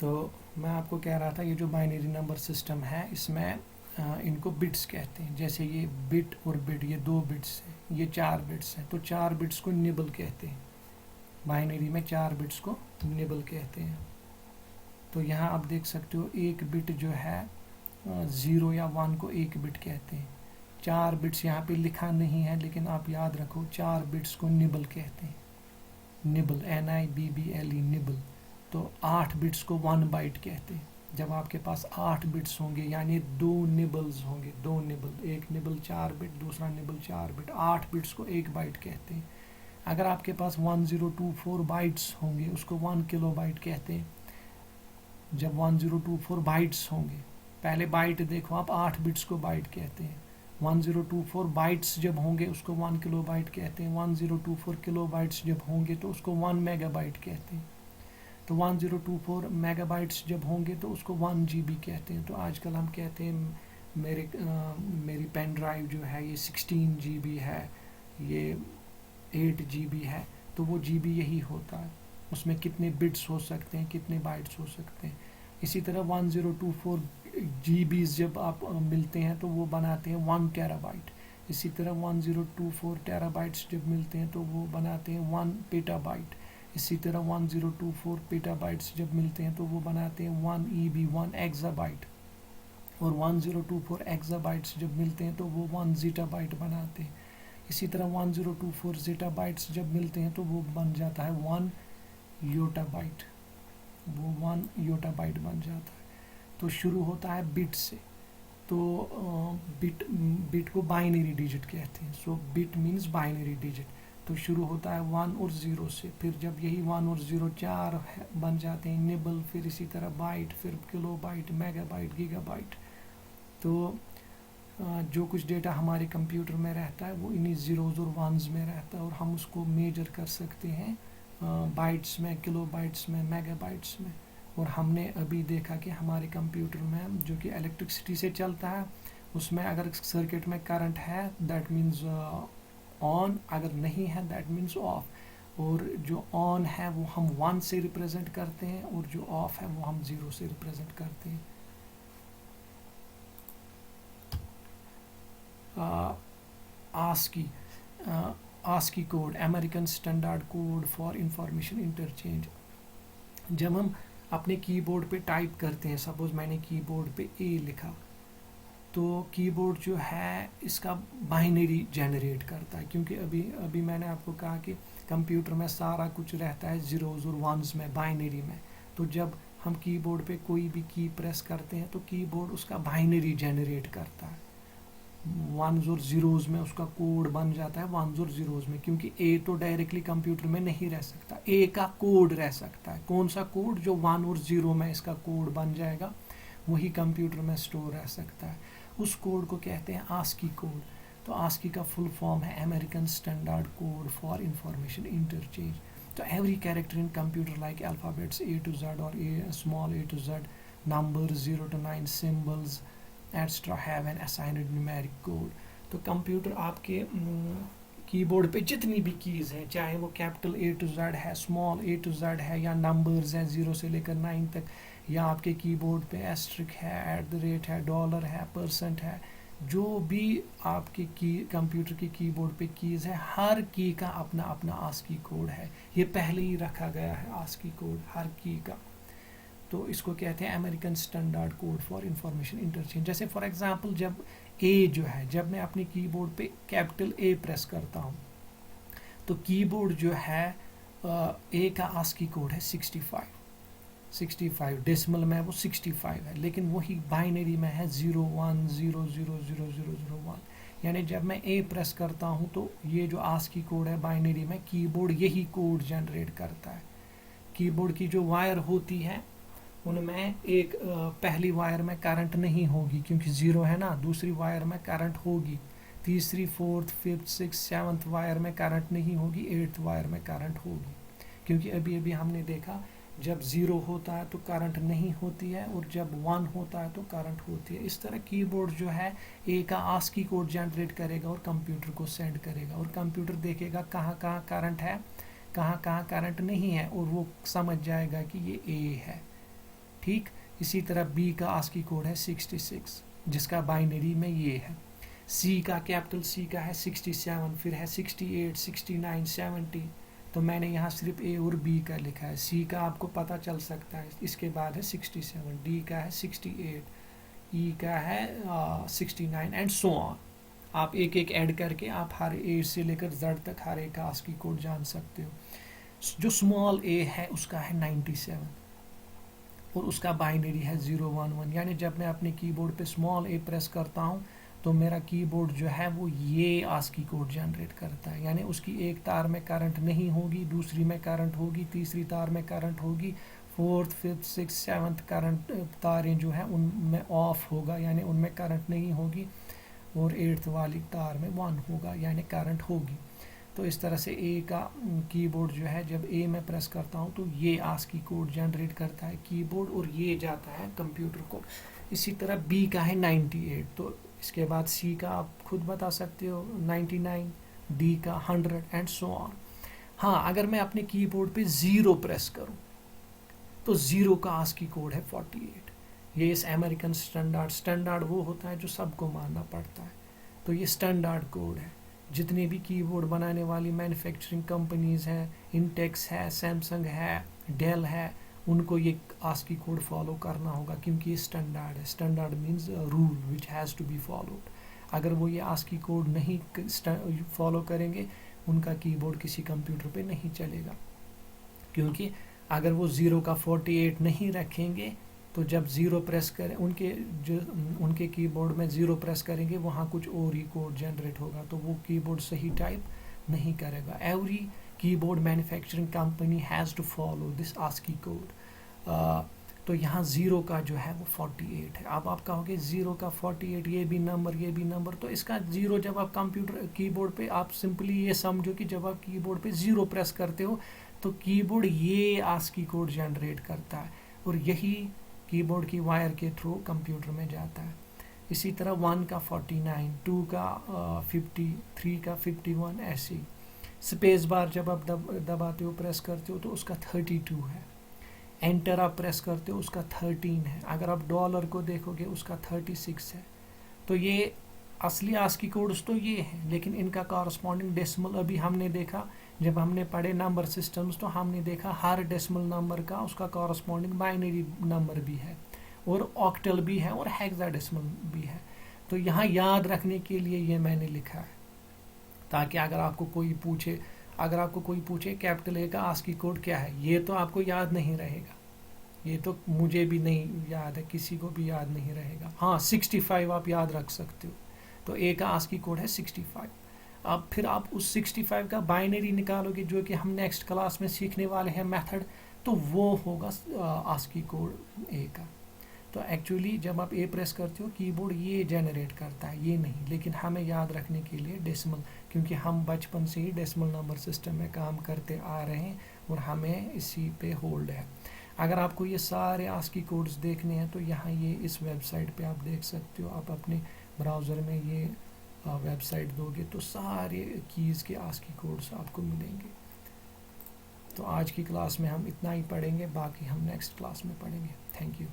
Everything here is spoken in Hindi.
तो मैं आपको कह रहा था ये जो बाइनरी नंबर सिस्टम है इसमें इनको बिट्स कहते हैं। जैसे ये बिट और बिट, ये 2 बिट्स हैं, ये 4 बिट्स हैं, तो 4 बिट्स को निबल कहते हैं। बाइनरी में 4 बिट्स को निबल कहते हैं। तो यहाँ आप देख सकते हो एक बिट जो है 0 या 1 को एक बिट कहते हैं। 4 बिट्स यहाँ पे लिखा नहीं है, लेकिन आप याद रखो 4 बिट्स को निबल कहते हैं। Nibble, NIBBLE, nibble. तो 8 बिट्स को 1 बाइट कहते हैं। जब आपके पास 8 बिट्स होंगे यानी 2 निबल्स होंगे, 2 निबल, एक निबल 4 बिट, दूसरा निबल 4 बिट, 8 बिट्स को 1 बाइट कहते हैं। अगर आपके पास 1024 बाइट्स होंगे उसको 1 किलो बाइट कहते हैं। जब 1024 बाइट्स होंगे, पहले बाइट देखो आप, 8 बिट्स को बाइट कहते हैं। 1024 बाइट्स जब होंगे उसको 1 किलो बाइट कहते हैं। 1024 किलो बाइट्स जब होंगे तो उसको 1 मेगाबाइट कहते हैं। तो 1024 मेगाबाइट्स जब होंगे तो उसको 1 GB कहते हैं। तो आजकल हम कहते हैं मेरी पेन ड्राइव जो है ये 16 GB है, ये 8 GB है। तो वो GB यही होता है, उसमें कितने बिट्स हो सकते हैं, कितने बाइट्स हो सकते हैं। इसी तरह 1024 GBs जब आप मिलते हैं तो वो बनाते हैं 1 टेराबाइट। इसी तरह 1024 टेराबाइट्स जब मिलते हैं तो वो बनाते हैं 1 पेटाबाइट। इसी तरह 1024 पेटाबाइट्स जब मिलते हैं तो वो बनाते हैं 1 EB, 1 एक्साबाइट। और 1024 एक्साबाइट्स जब मिलते हैं तो वो 1 ज़ीटाबाइट बनाते हैं। इसी तरह 1024 ज़ीटाबाइट्स जब मिलते हैं तो वो बन जाता है 1 योटाबाइट, वो 1 योटाबाइट बन जाता है। तो शुरू होता है बिट से। तो बिट को बाइनरी डिजिट कहते हैं। सो बिट मीन्स बाइनरी डिजिट। तो शुरू होता है 1 और 0 से, फिर जब यही 1 और 0 4 बन जाते हैं निबल, फिर इसी तरह बाइट, फिर किलो बाइट, मेगाबाइट, गीगाबाइट। तो जो कुछ डेटा हमारे कंप्यूटर में रहता है वो इन्हीं ज़ीरोज़ और वंस में रहता है, और हम उसको मेजर कर सकते हैं बाइट्स में, किलो बाइट्स में, मेगाबाइट्स में। और हमने अभी देखा कि हमारे कंप्यूटर में जो कि इलेक्ट्रिसिटी से चलता है, उसमें अगर सर्किट में करंट है दैट मीन्स ऑन, अगर नहीं है दैट मीन्स ऑफ। और जो ऑन है वो हम 1 से रिप्रेजेंट करते हैं, और जो ऑफ है वो हम 0 से रिप्रेजेंट करते हैं। ASCII code, American standard code for information interchange. जब हम अपने कीबोर्ड पे टाइप करते हैं, सपोज मैंने कीबोर्ड पे A लिखा, तो कीबोर्ड जो है इसका बाइनरी जनरेट करता है, क्योंकि अभी मैंने आपको कहा कि कंप्यूटर में सारा कुछ रहता है ज़ीरोज़ और वंस में, बाइनरी में। तो जब हम कीबोर्ड पे कोई भी की प्रेस करते हैं तो कीबोर्ड उसका बाइनरी जनरेट करता है। 1s और 0s में उसका कोड बन जाता है 1s और 0s में, क्योंकि A तो डायरेक्टली कंप्यूटर में नहीं रह सकता, A का कोड रह सकता है। कौन सा कोड? जो 1 और 0 में इसका कोड बन जाएगा वही कंप्यूटर में स्टोर रह सकता है। उस कोड को कहते हैं ASCII कोड। तो ASCII का फुल फॉर्म है American standard code for information interchange. तो every character in computer like alphabets A to Z और small A to Z, numbers 0 to 9, symbols extra have an assigned numeric code. तो कंप्यूटर आपके कीबोर्ड पे जितनी भी कीज़ हैं, चाहे वो कैपिटल A to Z है, स्मॉल A to Z है, या नंबर्स हैं 0 से लेकर 9 तक, या आपके कीबोर्ड पे एस्ट्रिक है, @ है, डॉलर है, परसेंट है, जो भी आपके की कंप्यूटर के कीबोर्ड पे कीज़ है, हर की का अपना अपना ASCII कोड है। ये पहले ही रखा गया है ASCII कोड हर की का। तो इसको कहते हैं American standard code for information interchange. जैसे फॉर एग्जांपल जब A जो है, जब मैं अपने कीबोर्ड पे कैपिटल A प्रेस करता हूँ तो कीबोर्ड जो है A का ASCII कोड है 65 डेसिमल में वो 65 है, लेकिन वही बाइनरी में है 01000001। यानी जब मैं A प्रेस करता हूँ तो ये जो ASCII कोड है बाइनरी में, कीबोर्ड यही कोड जनरेट करता है। कीबोर्ड की जो वायर होती है उनमें एक पहली वायर में करंट नहीं होगी क्योंकि 0 है ना, दूसरी वायर में करंट होगी, तीसरी, 4th, 5th, 6th, 7th wire में करंट नहीं होगी, 8th वायर में करंट होगी। क्योंकि अभी हमने देखा जब 0 होता है तो करंट नहीं होती है, और जब 1 होता है तो करंट होती है। इस तरह कीबोर्ड जो है A का ASCII कोड जनरेट करेगा और कंप्यूटर को सेंड करेगा, और कंप्यूटर देखेगा कहाँ कहाँ करंट है, कहाँ कहाँ करंट नहीं है, और वो समझ जाएगा कि ये A है। ठीक। इसी तरह बी का आस्की कोड है 66 जिसका बाइनरी में ये है। सी का, कैपिटल सी का है 67, फिर है 68, 69, 70। तो मैंने यहाँ सिर्फ ए और बी का लिखा है। सी का आपको पता चल सकता है, इसके बाद है 67, डी का है 68, ई का है 69 एंड सो ऑन। आप एक एक ऐड करके आप हर ए से लेकर जेड तक हर एक का आस्की कोड जान सकते हो। जो स्मॉल ए है उसका है 97 और उसका बाइनरी है 011। यानी जब मैं अपने कीबोर्ड पे स्मॉल ए प्रेस करता हूँ तो मेरा कीबोर्ड जो है वो ये आस्की कोड जनरेट करता है। यानी उसकी एक तार में करंट नहीं होगी, दूसरी में करंट होगी, तीसरी तार में करंट होगी, fourth, fifth, six, seventh current तारें जो है उनमें ऑफ होगा, यानी उनमें करंट नहीं होगी, और एट्थ वाली तार में 1 होगा, यानी करंट होगी। तो इस तरह से ए का कीबोर्ड जो है, जब ए में प्रेस करता हूँ तो ये आस्की कोड जनरेट करता है कीबोर्ड और ये जाता है कंप्यूटर को। इसी तरह बी का है 98, तो इसके बाद सी का आप खुद बता सकते हो 99, डी का 100 एंड सो ऑन। हाँ, अगर मैं अपने कीबोर्ड पे 0 प्रेस करूँ तो 0 का आस्की कोड है 48। ये इस अमेरिकन स्टैंडर्ड वो होता है जो सबको मानना पड़ता है, तो ये स्टैंडर्ड कोड है। जितने भी कीबोर्ड बनाने वाली मैन्युफैक्चरिंग कंपनीज हैं, इंटेक्स है, सैमसंग है, डेल है, उनको ये आस्की कोड फॉलो करना होगा क्योंकि ये स्टैंडर्ड है। Standard means rule which has to be followed. अगर वो ये आस्की कोड नहीं फॉलो करेंगे उनका कीबोर्ड किसी कंप्यूटर पे नहीं चलेगा, क्योंकि अगर वो 0 का 48 नहीं रखेंगे तो जब 0 प्रेस करें उनके कीबोर्ड में 0 प्रेस करेंगे वहाँ कुछ और ही कोड जनरेट होगा, तो वो कीबोर्ड सही टाइप नहीं करेगा। Every keyboard manufacturing company has to follow this ASCII code. तो यहाँ 0 का जो है वो 48 है। अब आप कहोगे 0 का 48, ये भी नंबर, तो इसका 0 जब आप कंप्यूटर कीबोर्ड पे, आप सिंपली ये समझो कि जब आप कीबोर्ड पे 0 प्रेस करते हो तो कीबोर्ड ये आस्की कोड जनरेट करता है और यही कीबोर्ड की वायर के थ्रू कंप्यूटर में जाता है। इसी तरह 1 का 49, 2 का 50, 3 का 51, ऐसे। स्पेस बार जब आप दबाते हो, प्रेस करते हो तो उसका 32 है। एंटर आप प्रेस करते हो उसका 13 है। अगर आप डॉलर को देखोगे उसका 36 है। तो ये असली आस्की कोड्स तो ये हैं, लेकिन इनका कॉरस्पॉन्डिंग डेसिमल अभी हमने देखा जब हमने पढ़े नंबर सिस्टम्स, तो हमने देखा हर डेसिमल नंबर का उसका कॉरस्पॉन्डिंग बाइनरी नंबर भी है और ऑक्टल भी है और हेक्साडेसिमल भी है। तो यहाँ याद रखने के लिए ये मैंने लिखा है, ताकि अगर आपको कोई पूछे कैपिटल ए का आस्की कोड क्या है, ये तो आपको याद नहीं रहेगा, ये तो मुझे भी नहीं याद है, किसी को भी याद नहीं रहेगा। हाँ, 65 आप याद रख सकते हो, तो ए का आस्की कोड है 65। अब फिर आप उस 65 का बाइनरी निकालोगे, जो कि हम नेक्स्ट क्लास में सीखने वाले हैं मेथड, तो वो होगा आस्की कोड ए का। तो एक्चुअली जब आप ए प्रेस करते हो कीबोर्ड ये जनरेट करता है, ये नहीं। लेकिन हमें याद रखने के लिए डेसिमल, क्योंकि हम बचपन से ही डेसिमल नंबर सिस्टम में काम करते आ रहे हैं और हमें इसी पे होल्ड है। अगर आपको ये सारे आस्की कोड्स देखने हैं तो यहाँ ये इस वेबसाइट पे आप देख सकते हो। आप अपने ब्राउज़र में ये वेबसाइट दोगे तो सारे कीज़ के आस्की कोड्स आपको मिलेंगे। तो आज की क्लास में हम इतना ही पढ़ेंगे, बाकी हम नेक्स्ट क्लास में पढ़ेंगे। Thank you.